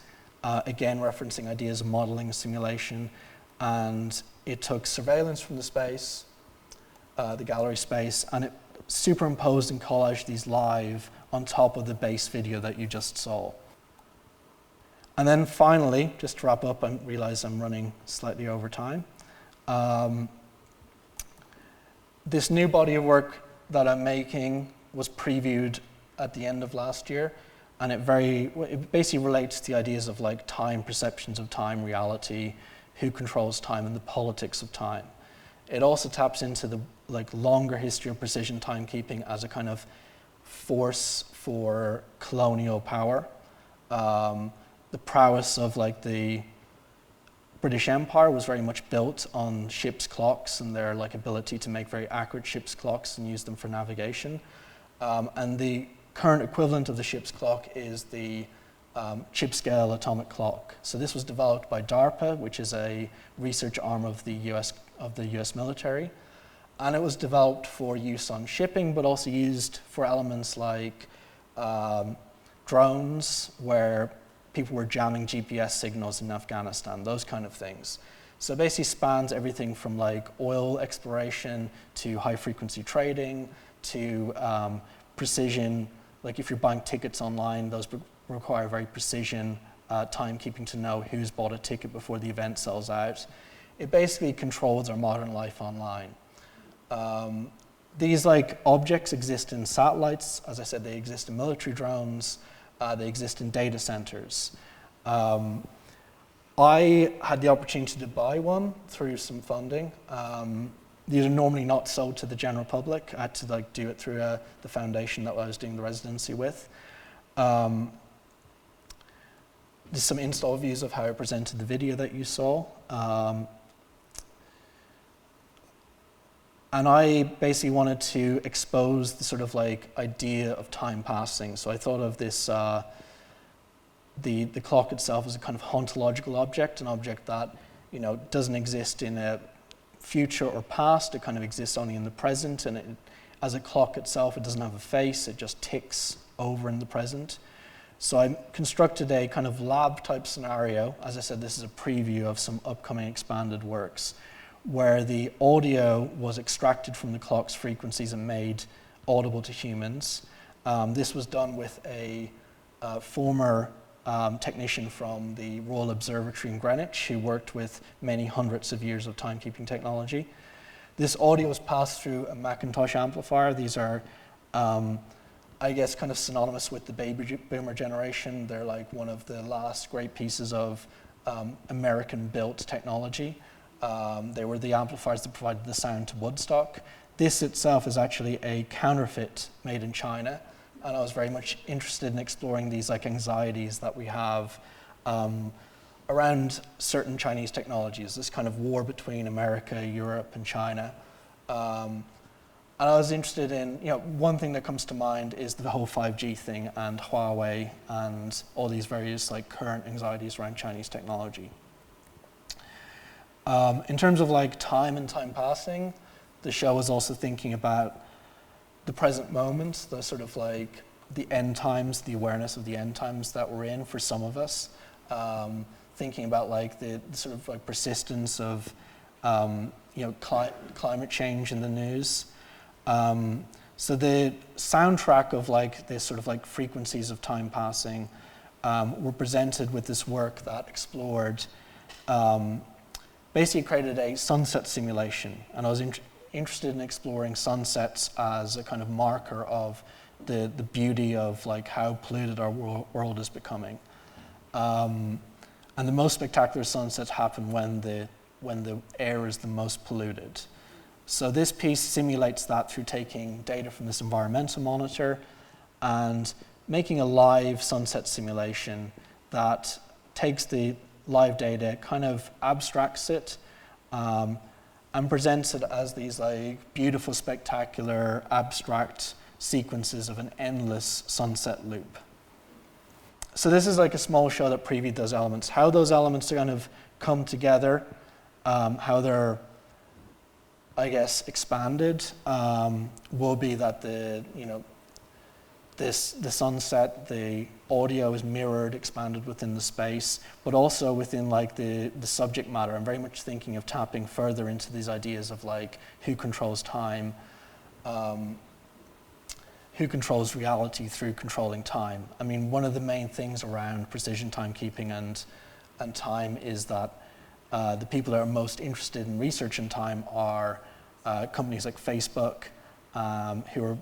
again referencing ideas of modeling and simulation, and it took surveillance from the space, the gallery space, and it superimposed and collaged these live on top of the base video that you just saw. And then finally, just to wrap up, I realize I'm running slightly over time. This new body of work that I'm making was previewed at the end of last year, and it basically relates to the ideas of like time, perceptions of time, reality, who controls time, and the politics of time. It also taps into the like longer history of precision timekeeping as a kind of force for colonial power. The prowess of like the British Empire was very much built on ship's clocks and their like ability to make very accurate ship's clocks and use them for navigation. And the current equivalent of the ship's clock is the chip-scale atomic clock. So this was developed by DARPA, which is a research arm of the US military. And it was developed for use on shipping, but also used for elements like drones, where people were jamming GPS signals in Afghanistan, those kind of things. So it basically spans everything from like oil exploration to high-frequency trading to precision. Like if you're buying tickets online, those require very precision timekeeping to know who's bought a ticket before the event sells out. It basically controls our modern life online. These like objects exist in satellites. As I said, they exist in military drones. They exist in data centers. I had the opportunity to buy one through some funding. These are normally not sold to the general public. I had to like do it through the foundation that I was doing the residency with. There's some install views of how I presented the video that you saw. And I basically wanted to expose the sort of like idea of time passing. So I thought of this, the clock itself as a kind of ontological object, an object that doesn't exist in a future or past. It kind of exists only in the present, and as a clock itself, it doesn't have a face. It just ticks over in the present. So I constructed a kind of lab type scenario. As I said, this is a preview of some upcoming expanded works, where the audio was extracted from the clock's frequencies and made audible to humans. This was done with a former technician from the Royal Observatory in Greenwich, who worked with many hundreds of years of timekeeping technology. This audio was passed through a Macintosh amplifier. These are, I guess, kind of synonymous with the baby boomer generation. They're like one of the last great pieces of American-built technology. They were the amplifiers that provided the sound to Woodstock. This itself is actually a counterfeit made in China, and I was very much interested in exploring these like anxieties that we have around certain Chinese technologies, this kind of war between America, Europe, and China. And I was interested in, one thing that comes to mind is the whole 5G thing and Huawei and all these various like current anxieties around Chinese technology. In terms of like time and time passing, the show was also thinking about the present moment, the sort of like the end times, the awareness of the end times that we're in for some of us. thinking about like the sort of like persistence of climate change in the news. So the soundtrack of like this sort of like frequencies of time passing were presented with this work that explored, basically created a sunset simulation. And I was interested in exploring sunsets as a kind of marker of the beauty of like how polluted our world is becoming. And the most spectacular sunsets happen when the air is the most polluted. So this piece simulates that through taking data from this environmental monitor and making a live sunset simulation that takes the live data, kind of abstracts it, and presents it as these like beautiful, spectacular, abstract sequences of an endless sunset loop. So this is like a small show that previewed those elements. How those elements kind of come together, how they're, I guess, expanded, will be that the sunset, the audio is mirrored, expanded within the space, but also within like the subject matter. I'm very much thinking of tapping further into these ideas of like who controls time, who controls reality through controlling time. I mean, one of the main things around precision timekeeping and time is that the people that are most interested in research in time are companies like Facebook, who are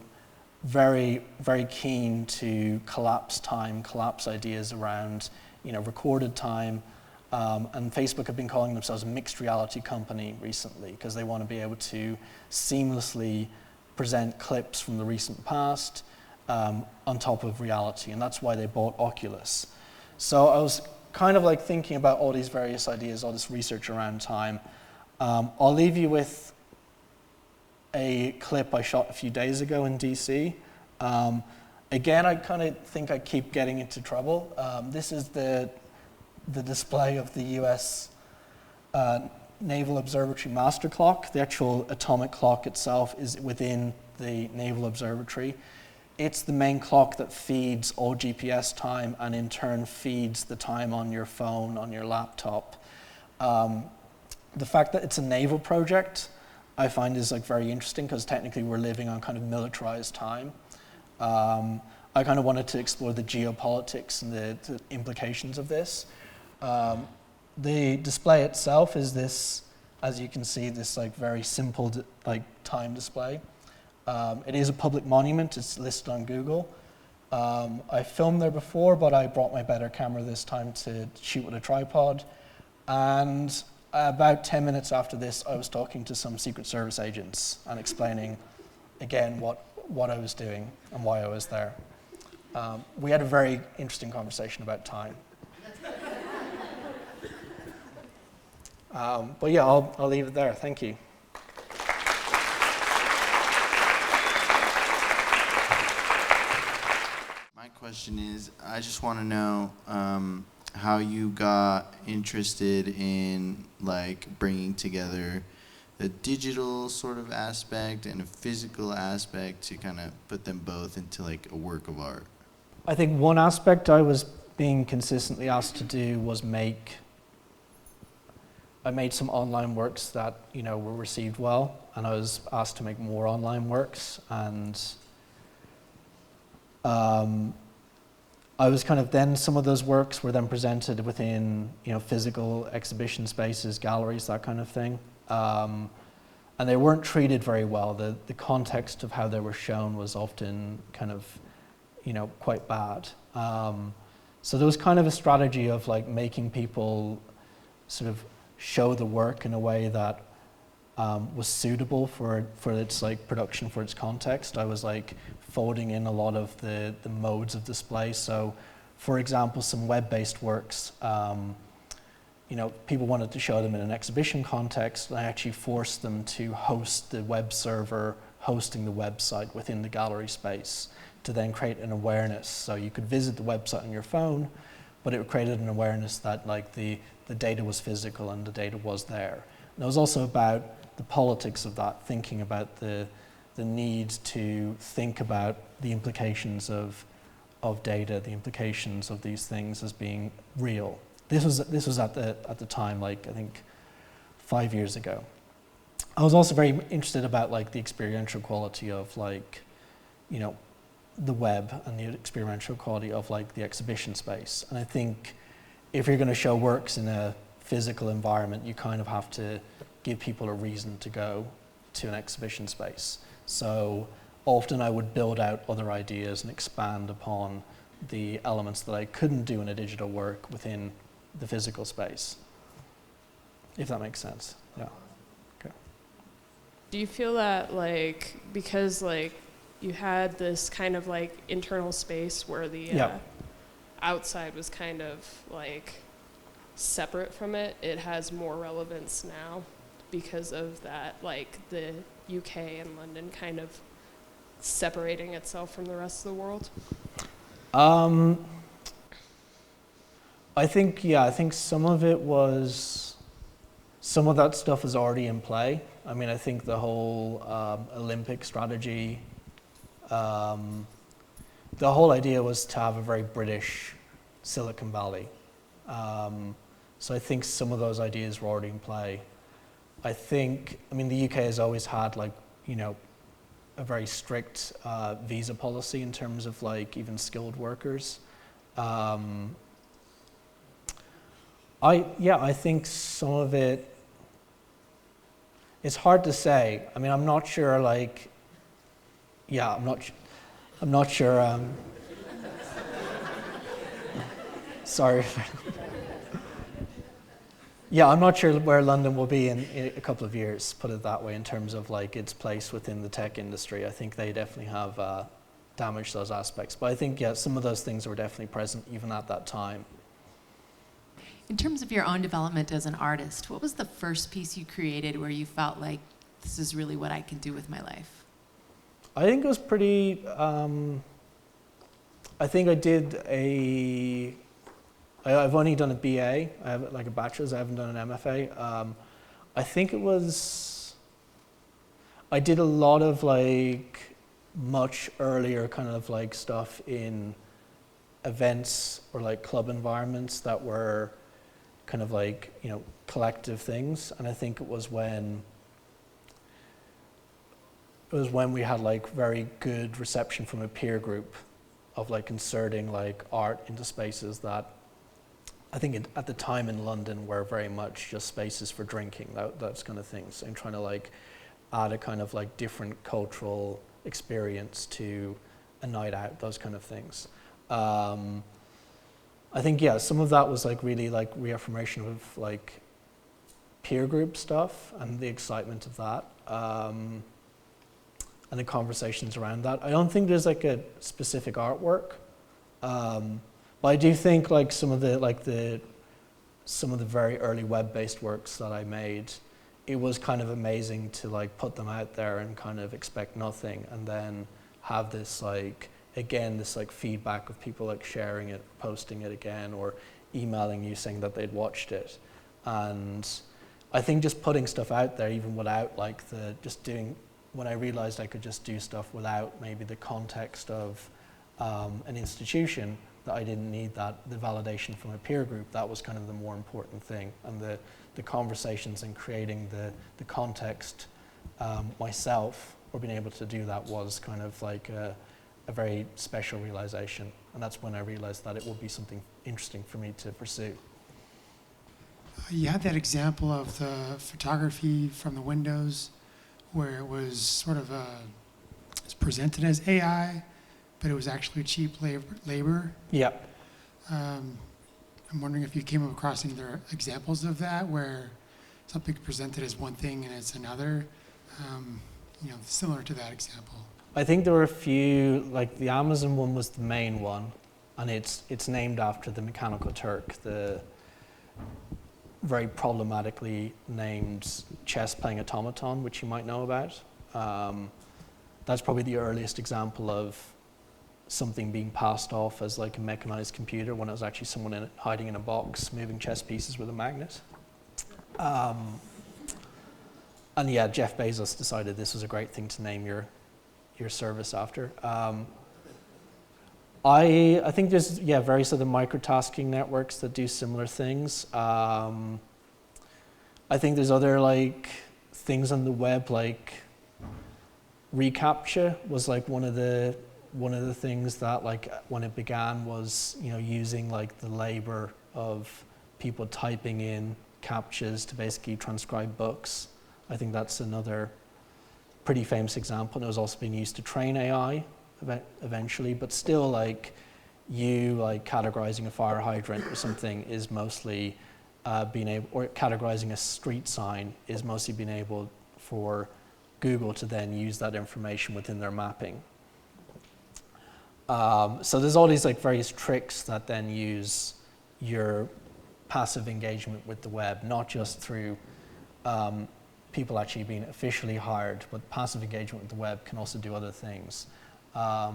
very, very keen to collapse time, collapse ideas around, recorded time. And Facebook have been calling themselves a mixed reality company recently because they want to be able to seamlessly present clips from the recent past on top of reality. And that's why they bought Oculus. So I was kind of like thinking about all these various ideas, all this research around time. I'll leave you with a clip I shot a few days ago in DC. Again, I kind of think I keep getting into trouble. This is the display of the US Naval Observatory master clock. The actual atomic clock itself is within the Naval Observatory. It's the main clock that feeds all GPS time and in turn feeds the time on your phone, on your laptop. The fact that it's a naval project I find is like very interesting because technically we're living on kind of militarized time. I kind of wanted to explore the geopolitics and the implications of this. The display itself is this, as you can see, this like very simple like time display. It is a public monument. It's listed on Google. I filmed there before, but I brought my better camera this time to shoot with a tripod. And about 10 minutes after this, I was talking to some Secret Service agents and explaining, again, what I was doing and why I was there. We had a very interesting conversation about time. But yeah, I'll leave it there. Thank you. My question is, I just want to know how you got interested in like bringing together a digital sort of aspect and a physical aspect to kind of put them both into like a work of art. I think one aspect I was being consistently asked to do was I made some online works that were received well, and I was asked to make more online works, and I was kind of then some of those works were then presented within physical exhibition spaces, galleries, that kind of thing, and they weren't treated very well. The context of how they were shown was often kind of quite bad. So there was kind of a strategy of like making people sort of show the work in a way that was suitable for its like production, for its context. I was like folding in a lot of the modes of display. So, for example, some web-based works, people wanted to show them in an exhibition context, and I actually forced them to host the web server hosting the website within the gallery space to then create an awareness. So you could visit the website on your phone, but it created an awareness that like the data was physical and the data was there. And it was also about the politics of that, thinking about the need to think about the implications of data, the implications of these things as being real. this was at the time, like I think 5 years ago. I was also very interested about like the experiential quality of like, you know, the web and the experiential quality of like the exhibition space. And I think if you're going to show works in a physical environment, you kind of have to give people a reason to go to an exhibition space. So often I would build out other ideas and expand upon the elements that I couldn't do in a digital work within the physical space, if that makes sense. Yeah. Okay. Do you feel that like, because like you had this kind of like internal space where the outside was kind of like separate from it, it has more relevance now because of that, like the UK and London kind of separating itself from the rest of the world? I think some of it was, some of that stuff is already in play. I mean, I think the whole Olympic strategy, the whole idea was to have a very British Silicon Valley. So I think some of those ideas were already in play. I mean, the UK has always had like, you know, a very strict visa policy in terms of like even skilled workers. I think some of it, it's hard to say. I mean, I'm not sure like, I'm not sure, sorry. I'm not sure where London will be in a couple of years, put it that way, in terms of like its place within the tech industry. I think they definitely have damaged those aspects. But I think, some of those things were definitely present even at that time. In terms of your own development as an artist, what was the first piece you created where you felt like, this is really what I can do with my life? I think it was pretty, I think I did I've only done a BA, I have like a bachelor's, I haven't done an MFA. I think it was, I did a lot of like much earlier kind of like stuff in events or like club environments that were kind of like, you know, collective things. And I think it was when we had like very good reception from a peer group of like inserting like art into spaces that I think at the time in London were very much just spaces for drinking, those kind of things. So I'm trying to like add a kind of like different cultural experience to a night out, those kind of things. I think, some of that was like really like reaffirmation of like peer group stuff and the excitement of that. And the conversations around that. I don't think there's like a specific artwork. But I do think like some of the very early web-based works that I made, it was kind of amazing to like put them out there and kind of expect nothing, and then have this like, again, this like feedback of people like sharing it, posting it again, or emailing you saying that they'd watched it. And I think just putting stuff out there, even without like when I realized I could just do stuff without maybe the context of an institution, that I didn't need the validation from a peer group, that was kind of the more important thing. And the conversations and creating the context myself, or being able to do that, was kind of like a very special realization. And that's when I realized that it would be something interesting for me to pursue. You had that example of the photography from the windows where it was sort of it's presented as AI, but it was actually cheap labor. Yeah. I'm wondering if you came across any other examples of that where something presented as one thing and it's another, similar to that example. I think there were a few, like the Amazon one was the main one, and it's named after the Mechanical Turk, the very problematically named chess-playing automaton, which you might know about. That's probably the earliest example of something being passed off as like a mechanized computer, when it was actually someone hiding in a box moving chess pieces with a magnet. And Jeff Bezos decided this was a great thing to name your service after. I think there's various other microtasking networks that do similar things. I think there's other like things on the web, like reCAPTCHA was like one of the things that, like, when it began was, you know, using like the labor of people typing in CAPTCHAs to basically transcribe books. I think that's another pretty famous example. And it was also being used to train AI eventually, but still, like, you like categorizing a fire hydrant or something is mostly or categorizing a street sign is mostly being able for Google to then use that information within their mapping. So there's all these like various tricks that then use your passive engagement with the web, not just through people actually being officially hired, but passive engagement with the web can also do other things. I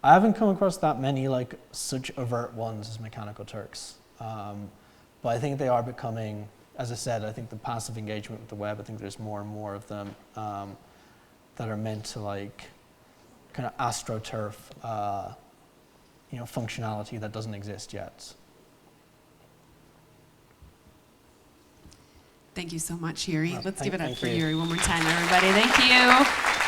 haven't come across that many like such overt ones as Mechanical Turks, but I think they are becoming, as I said, I think the passive engagement with the web, I think there's more and more of them that are meant to like kind of astroturf, you know, functionality that doesn't exist yet. Thank you so much, Yuri. Well, Let's give it up thank for you. Yuri one more time, everybody. Thank you.